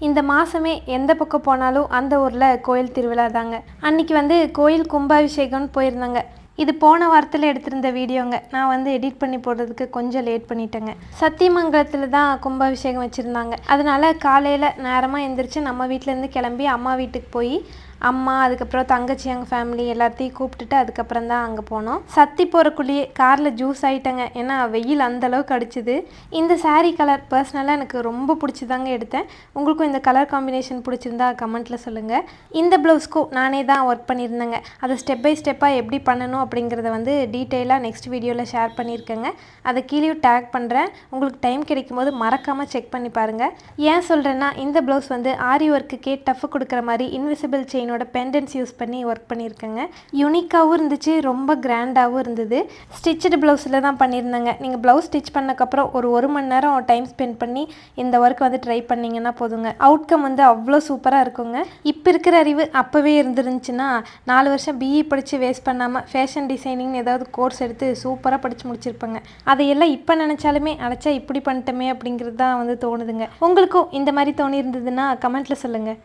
இந்த மாதமே எந்த பக்கம் போனாலும் அந்த ஊரில் கோயில் திருவிழா தாங்க. அன்றைக்கி வந்து கோயில் கும்பாபிஷேகம்னு போயிருந்தாங்க. இது போன வாரத்தில் எடுத்திருந்த வீடியோங்க. நான் வந்து எடிட் பண்ணி போடுறதுக்கு கொஞ்சம் லேட் பண்ணிட்டேங்க. சத்தியமங்கலத்தில் தான் கும்பாபிஷேகம் வச்சுருந்தாங்க. அதனால் காலையில் நேரமாக எழுந்திரிச்சு நம்ம வீட்டிலேருந்து கிளம்பி அம்மா வீட்டுக்கு போய் அம்மா அதுக்கப்புறம் தங்கச்சி எங்கள் ஃபேமிலி எல்லாத்தையும் கூப்பிட்டுட்டு அதுக்கப்புறம் தான் அங்கே போனோம். சத்தி போகிறக்குள்ளேயே காரில் ஜூஸ் ஆகிட்டேங்க. ஏன்னா வெயில் அந்தளவுக்கு அடிச்சுது. இந்த சாரீ கலர் பர்சனலாக எனக்கு ரொம்ப பிடிச்சிதாங்க எடுத்தேன். உங்களுக்கும் இந்த கலர் காம்பினேஷன் பிடிச்சிருந்தா கமெண்ட்டில் சொல்லுங்கள். இந்த ப்ளவுஸ்க்கும் நானே தான் ஒர்க் பண்ணியிருந்தேங்க. அதை ஸ்டெப் பை ஸ்டெப்பாக எப்படி பண்ணணும் அப்படிங்கிறத வந்து டீட்டெயிலாக நெக்ஸ்ட் வீடியோவில் ஷேர் பண்ணியிருக்கேங்க. அதை கீழே டேக் பண்ணுறேன். உங்களுக்கு டைம் கிடைக்கும் போது மறக்காமல் செக் பண்ணி பாருங்கள். ஏன் சொல்கிறேன்னா இந்த ப்ளவுஸ் வந்து ஆரி ஒர்க்குக்கே டஃப் கொடுக்குற மாதிரி இன்விசிபிள் செயினோட பெண்டன்ஸ் யூஸ் பண்ணி ஒர்க் பண்ணியிருக்கேங்க. யூனிக்காகவும் இருந்துச்சு, ரொம்ப கிராண்டாகவும் இருந்தது. ஸ்டிச்சடு ப்ளவுஸில் தான் பண்ணியிருந்தேங்க. நீங்கள் ப்ளவுஸ் ஸ்டிச் பண்ணக்கப்புறம் ஒரு மணி நேரம் டைம் ஸ்பெண்ட் பண்ணி இந்த ஒர்க் வந்து ட்ரை பண்ணிங்கன்னா போதுங்க. அவுட்கம் வந்து அவ்வளோ சூப்பராக இருக்குங்க. இப்போ இருக்கிற அறிவு அப்போவே இருந்துருந்துச்சுன்னா 4 வருஷம் பிஇ படித்து வேஸ்ட் பண்ணாமல் ஃபேஷன் டிசைனிங் ஏதாவது கோர்ஸ் எடுத்து சூப்பராக படித்து முடிச்சிருப்பேங்க. அதையெல்லாம் இப்போ நினச்சாலுமே அழைச்சா இப்படி பண்ணிட்டோமே அப்படிங்கிறது தான் வந்து தோணுதுங்க. உங்களுக்கும் இந்த மாதிரி தோணி இருந்ததுன்னா கமெண்ட்டில் சொல்லுங்கள்.